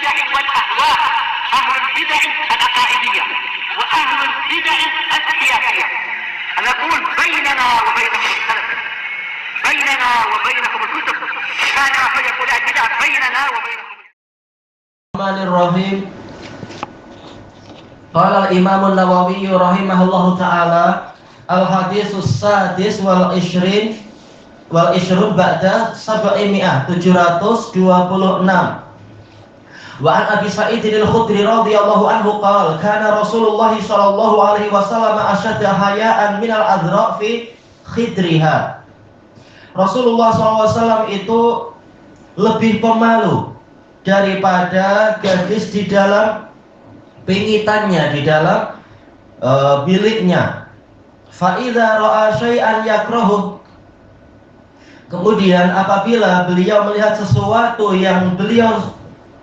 البدع والأهواء، أهل البدع العقائدية وأهل البدع السياسية. نقول بيننا وبينكم السلف، بيننا وبينكم الكتب، كان فيقول البدع بيننا وبينكم. الرحمن الرحيم. قال الإمام النووي رحمه الله تعالى الحديث السادس wal ishrun ba'da 726. Wa an Abi Sa'id al-Khudri radhiyallahu anhu qala kana Rasulullah sallallahu alaihi wasallam ashadda haya'an min al-adra' fi khidriha. Rasulullah SAW itu lebih pemalu daripada gadis di dalam pingitannya, di dalam biliknya. Fa idza ra'a syai'an yakrahu, kemudian apabila beliau melihat sesuatu yang beliau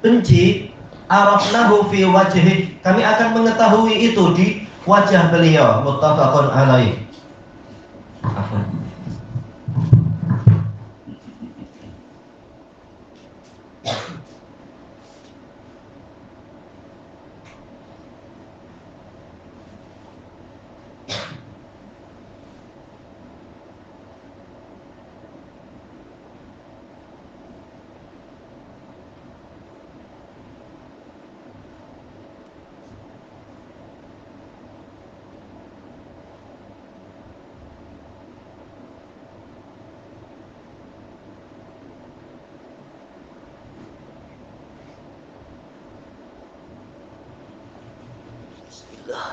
benci, arafnahu fi wajhi, kami akan mengetahui itu di wajah beliau. Muttafaqun alaih.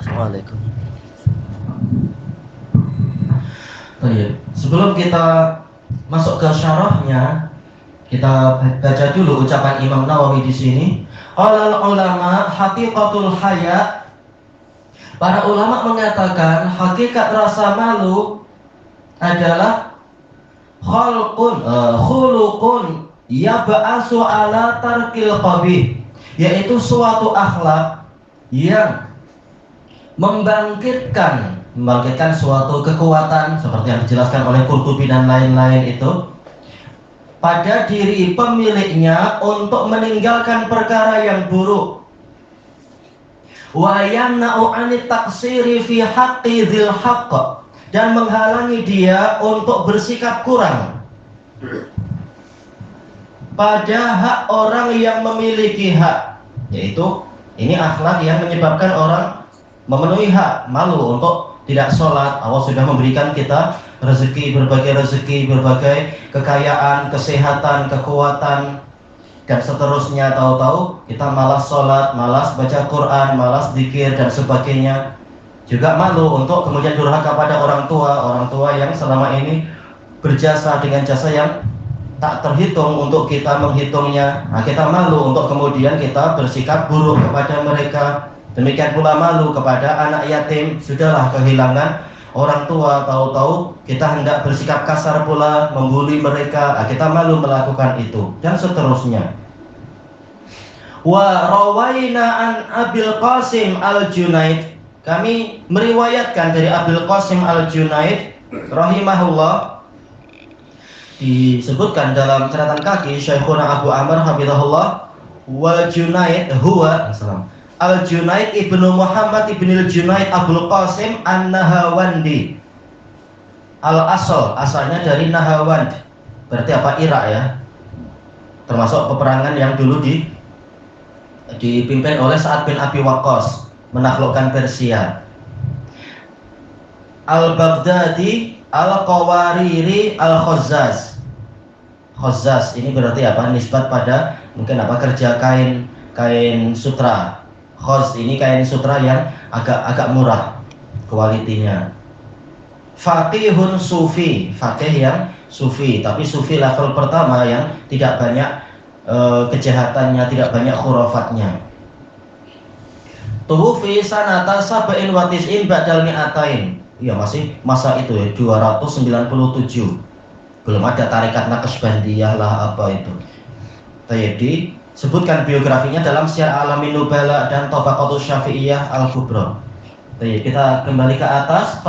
Assalamualaikum. Sebelum kita masuk ke syarahnya, kita baca dulu ucapan Imam Nawawi di sini. Qala ulama haqiqatul haya. Para ulama mengatakan hakikat rasa malu adalah khuluqun yab'asu ala tarkil qabih, yaitu suatu akhlak yang membangkitkan suatu kekuatan seperti yang dijelaskan oleh Qurtubi dan lain-lain itu pada diri pemiliknya untuk meninggalkan perkara yang buruk. Wa yamna'u 'anit taqsiri fi haqqi dzil haqq, dan menghalangi dia untuk bersikap kurang pada hak orang yang memiliki hak, yaitu ini akhlak yang menyebabkan orang memenuhi hak, malu untuk tidak sholat. Allah sudah memberikan kita rezeki, berbagai kekayaan, kesehatan, kekuatan, dan seterusnya. Tahu-tahu kita malas sholat, malas baca Quran, malas zikir dan sebagainya. Juga malu untuk kemudian durhaka pada orang tua yang selama ini berjasa dengan jasa yang tak terhitung untuk kita menghitungnya. Nah, kita malu untuk kemudian kita bersikap buruk kepada mereka. Demikian pula malu kepada anak yatim, sudahlah kehilangan orang tua, tahu-tahu kita hendak bersikap kasar pula, membuli mereka. Nah, kita malu melakukan itu, dan seterusnya. Wa rawaina an Abil Qasim Al-Junaid, kami meriwayatkan dari Abil Qasim Al-Junaid rahimahullah, disebutkan dalam catatan kaki Syekhuna Abu Amr hafizahullah, wal Junaid huwa Al-Junaid ibnu Muhammad ibnu Al-Junaid Abul Qasim An-Nahawandi. Asalnya dari Nahawand, berarti apa? Irak ya, termasuk peperangan yang dulu dipimpin oleh Sa'ad bin Abi Waqqas, menaklukkan Persia. Al-Baghdadi Al-Qawariri Al-Khazzaz. Khazzaz ini berarti apa? Nisbat pada mungkin apa, kerja kain sutra. Khaz ini kain sutra yang agak murah kualitinya. Faqihun sufi, faqih yang sufi, tapi sufi level pertama yang tidak banyak kejahatannya, tidak banyak khurafatnya. Tuwfi sanata sab'in wa tis'in ba'dal mi'atain. Iya, masih masa itu ya, 297. Belum ada tarekat Naqsbandiyah lah apa itu. Jadi sebutkan biografinya dalam Syiar Alamin Nubala dan Tabaqatus Syafi'iyah Al-Kubra. Kita kembali ke atas.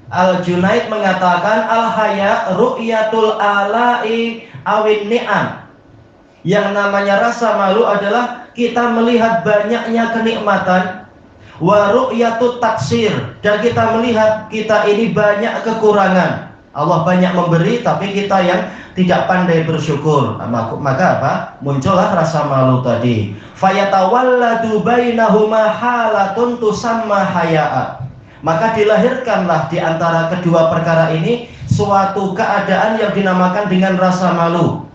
Al-Junaid mengatakan al-haya ru'yatul ala'i awin ni'am. Yang namanya rasa malu adalah kita melihat banyaknya kenikmatan, wa ru'yatut taksir, dan kita melihat kita ini banyak kekurangan. Allah banyak memberi tapi kita yang tidak pandai bersyukur. Maka apa? Muncullah rasa malu tadi. Fayatawalladu bainahuma halatun tusamma haya'a. Maka dilahirkanlah di antara kedua perkara ini suatu keadaan yang dinamakan dengan rasa malu.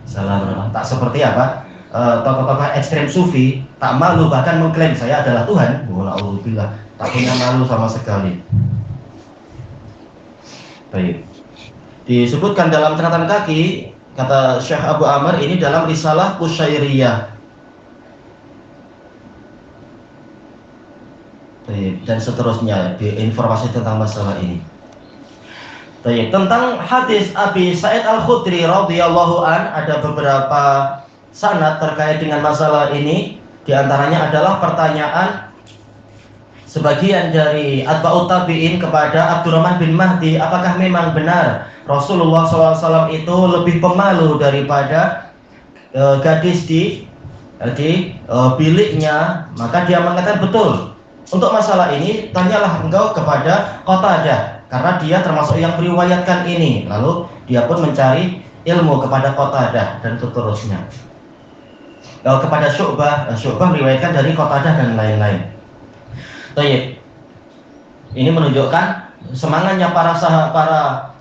Salah, tak seperti apa? Tokoh-tokoh ekstrem sufi tak malu bahkan mengklaim saya adalah Tuhan. Alhamdulillah, tak punya malu sama sekali. Baik. Disebutkan dalam catatan kaki, kata Syekh Abu Amr ini dalam risalah Qusyairiyah. Baik, dan seterusnya di informasi tentang masalah ini. Baik, tentang hadis Abi Sa'id Al-Khudri radhiyallahu an, ada beberapa sanad terkait dengan masalah ini. Di antaranya adalah pertanyaan sebagian dari atba'ut tabi'in kepada Abdurrahman bin Mahdi, apakah memang benar Rasulullah SAW itu lebih pemalu daripada gadis di biliknya? Maka dia mengatakan betul. Untuk masalah ini tanyalah engkau kepada Qatadah, karena dia termasuk yang meriwayatkan ini. Lalu dia pun mencari ilmu kepada Qatadah dan seterusnya. Kepada Syu'bah meriwayatkan dari Qatadah dan lain-lain. Baik. Ini menunjukkan semangatnya para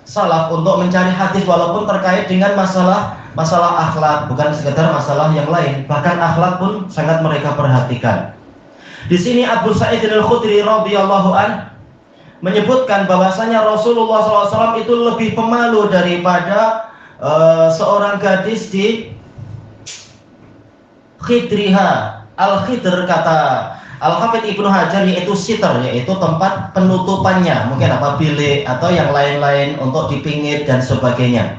salaf untuk mencari hadis walaupun terkait dengan masalah akhlak, bukan sekedar masalah yang lain. Bahkan akhlak pun sangat mereka perhatikan. Di sini Abu Sa'id Al-Khudri radhiyallahu an menyebutkan bahwasanya Rasulullah SAW itu lebih pemalu daripada seorang gadis di khidriha. Al-khidr kata Al-Hafidz Ibnu Hajar yaitu sitar, yaitu tempat penutupannya, mungkin apa bilik atau yang lain-lain untuk dipingit dan sebagainya.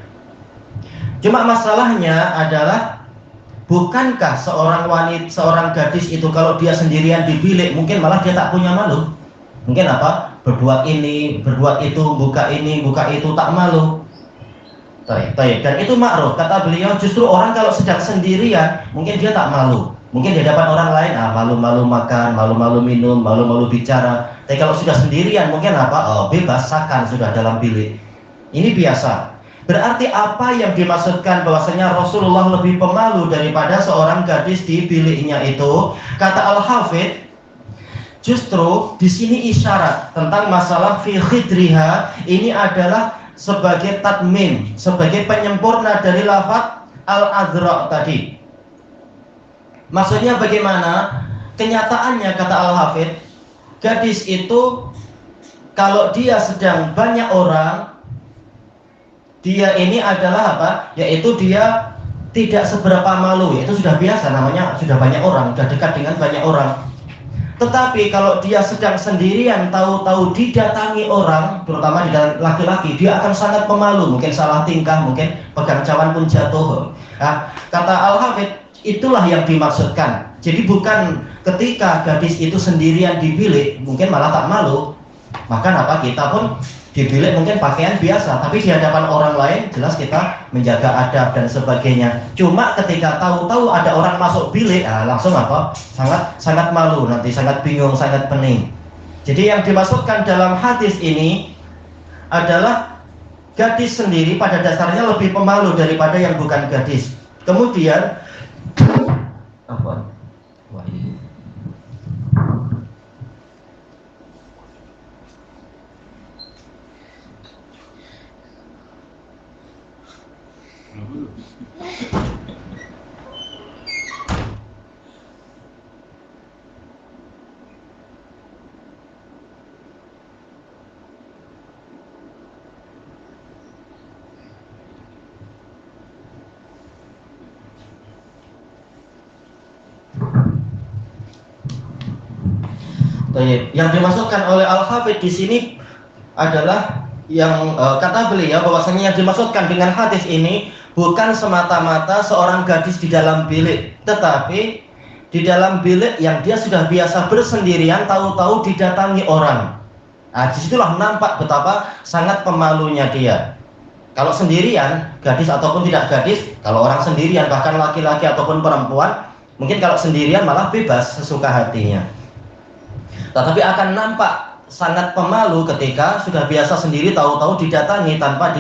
Cuma masalahnya adalah bukankah seorang gadis itu kalau dia sendirian di bilik mungkin malah dia tak punya malu? Mungkin apa? Berbuat ini, berbuat itu, buka ini, buka itu, tak malu. Taib. Dan itu ma'ruf, kata beliau, justru orang kalau sedang sendirian mungkin dia tak malu. Mungkin di hadapan orang lain malu-malu makan, malu-malu minum, malu-malu bicara. Tapi kalau sudah sendirian mungkin apa? Bebas sakan sudah dalam bilik. Ini biasa. Berarti apa yang dimaksudkan bahwasanya Rasulullah lebih pemalu daripada seorang gadis di biliknya itu? Kata Al-Hafidz, justru di sini isyarat tentang masalah fi khidriha ini adalah sebagai tatmim, sebagai penyempurna dari lafaz al-adra tadi. Maksudnya bagaimana? Kenyataannya kata Al-Hafidz, gadis itu kalau dia sedang banyak orang, dia ini adalah apa? Yaitu dia tidak seberapa malu, itu sudah biasa, namanya sudah banyak orang, sudah dekat dengan banyak orang. Tetapi kalau dia sedang sendirian, tahu-tahu didatangi orang, terutama di dalam laki-laki, dia akan sangat pemalu, mungkin salah tingkah, mungkin pegang cawan pun jatuh. Nah, kata Al-Hafidz, itulah yang dimaksudkan. Jadi bukan ketika gadis itu sendirian di bilik, mungkin malah tak malu. Maka apa, kita pun di bilik mungkin pakaian biasa, tapi di hadapan orang lain jelas kita menjaga adab dan sebagainya. Cuma ketika tahu-tahu ada orang masuk bilik, langsung apa? Sangat malu, nanti sangat bingung, sangat pening. Jadi yang dimaksudkan dalam hadis ini adalah gadis sendiri pada dasarnya lebih pemalu daripada yang bukan gadis. Kemudian yang dimaksudkan oleh Al-Hafidz di sini adalah yang kata beliau bahwasanya yang dimaksudkan dengan hadis ini bukan semata-mata seorang gadis di dalam bilik, tetapi di dalam bilik yang dia sudah biasa bersendirian, tahu-tahu didatangi orang. Disitulah nampak betapa sangat pemalunya dia. Kalau sendirian, gadis ataupun tidak gadis, kalau orang sendirian bahkan laki-laki ataupun perempuan, mungkin kalau sendirian malah bebas sesuka hatinya. Tetapi akan nampak sangat pemalu ketika sudah biasa sendiri, tahu-tahu didatangi tanpa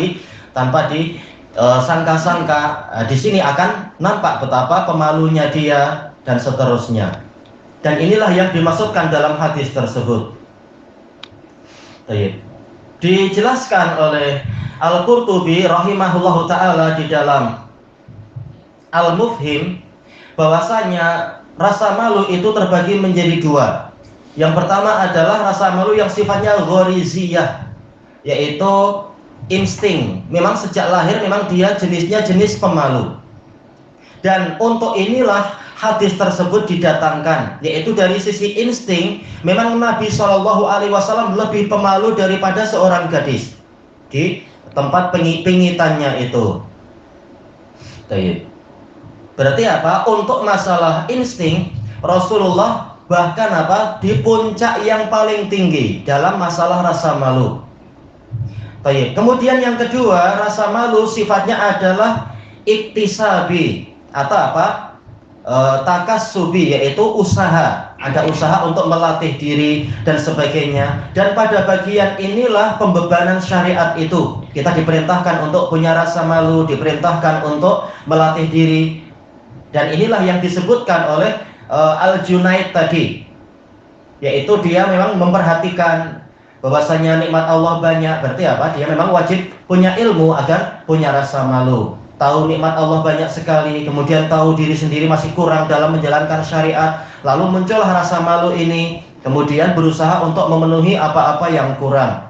sangka-sangka. Di sini akan nampak betapa pemalunya dia dan seterusnya. Dan inilah yang dimaksudkan dalam hadis tersebut. Dijelaskan oleh Al-Qurtubi rahimahullahu ta'ala di dalam Al-Mufhim bahwasanya rasa malu itu terbagi menjadi dua. Yang pertama adalah rasa malu yang sifatnya ghoriziyah, yaitu insting. Memang sejak lahir memang dia jenisnya jenis pemalu. Dan untuk inilah hadis tersebut didatangkan, yaitu dari sisi insting. Memang Nabi SAW lebih pemalu daripada seorang gadis di tempat pingitannya itu. Berarti apa? Untuk masalah insting, Rasulullah bahkan di puncak yang paling tinggi dalam masalah rasa malu. Kemudian yang kedua, rasa malu sifatnya adalah iktisabi atau takassubi, yaitu usaha. Ada usaha untuk melatih diri dan sebagainya. Dan pada bagian inilah pembebanan syariat itu. Kita diperintahkan untuk punya rasa malu, diperintahkan untuk melatih diri. Dan inilah yang disebutkan oleh Al-Junaid tadi, yaitu dia memang memperhatikan bahwasanya nikmat Allah banyak. Berarti apa? Dia memang wajib punya ilmu agar punya rasa malu. Tahu nikmat Allah banyak sekali, kemudian tahu diri sendiri masih kurang dalam menjalankan syariat, lalu muncullah rasa malu ini, kemudian berusaha untuk memenuhi apa-apa yang kurang.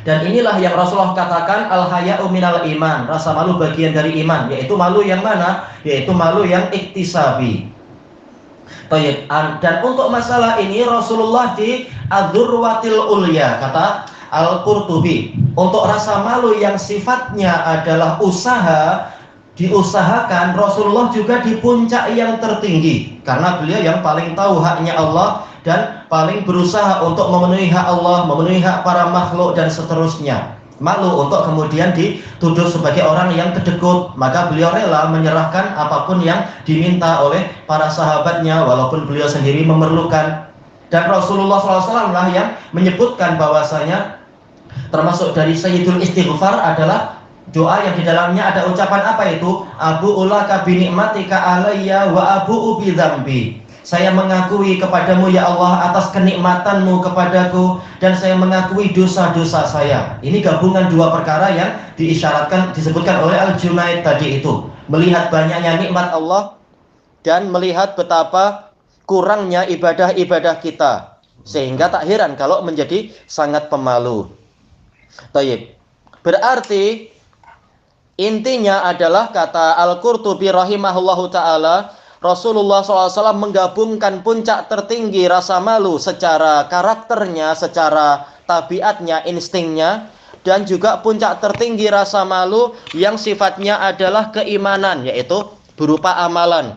Dan inilah yang Rasulullah katakan al-haya'u minal iman, rasa malu bagian dari iman. Yaitu malu yang mana? Yaitu malu yang iktisabi. Dan untuk masalah ini Rasulullah di Adzurwatil Ulya, kata Al-Qurtubi, untuk rasa malu yang sifatnya adalah usaha, diusahakan, Rasulullah juga di puncak yang tertinggi, karena beliau yang paling tahu haknya Allah dan paling berusaha untuk memenuhi hak Allah, memenuhi hak para makhluk dan seterusnya. Malu untuk kemudian dituduh sebagai orang yang kedekut, maka beliau rela menyerahkan apapun yang diminta oleh para sahabatnya walaupun beliau sendiri memerlukan. Dan Rasulullah SAW lah yang menyebutkan bahwasanya termasuk dari Sayyidul Istighfar adalah doa yang di dalamnya ada ucapan apa itu? Abu'ulaka binikmatika alayya wa abu'u bidzambi. Saya mengakui kepadamu ya Allah atas kenikmatanmu kepadaku, dan saya mengakui dosa-dosa saya. Ini gabungan dua perkara yang diisyaratkan, disebutkan oleh Al-Junaid tadi itu. Melihat banyaknya nikmat Allah dan melihat betapa kurangnya ibadah-ibadah kita, sehingga tak heran kalau menjadi sangat pemalu. Berarti intinya adalah kata Al-Qurtubi rahimahullahu ta'ala, Rasulullah SAW menggabungkan puncak tertinggi rasa malu secara karakternya, secara tabiatnya, instingnya, dan juga puncak tertinggi rasa malu yang sifatnya adalah keimanan, yaitu berupa amalan.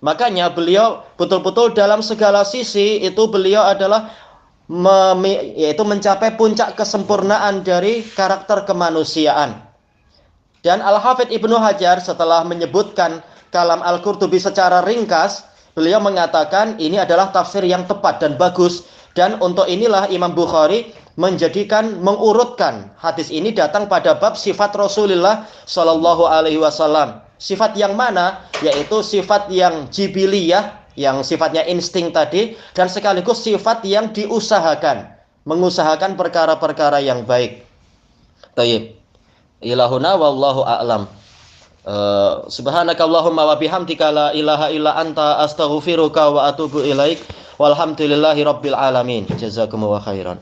Makanya beliau betul-betul dalam segala sisi itu beliau adalah yaitu mencapai puncak kesempurnaan dari karakter kemanusiaan. Dan Al-Hafidz Ibnu Hajar setelah menyebutkan kalam Al-Qurtubi secara ringkas, beliau mengatakan ini adalah tafsir yang tepat dan bagus. Dan untuk inilah Imam Bukhari mengurutkan hadis ini datang pada bab sifat Rasulullah Shallallahu Alaihi Wasallam. Sifat yang mana? Yaitu sifat yang jibiliyah, yang sifatnya insting tadi, dan sekaligus sifat yang diusahakan, mengusahakan perkara-perkara yang baik. Tayyib. Ilahuna wallahu a'lam. Subhanakallahumma wa bihamdika la ilaha illa anta astaghfiruka wa atubu ilaik. Walhamdulillahi rabbil alamin. Jazakumullahu khairan.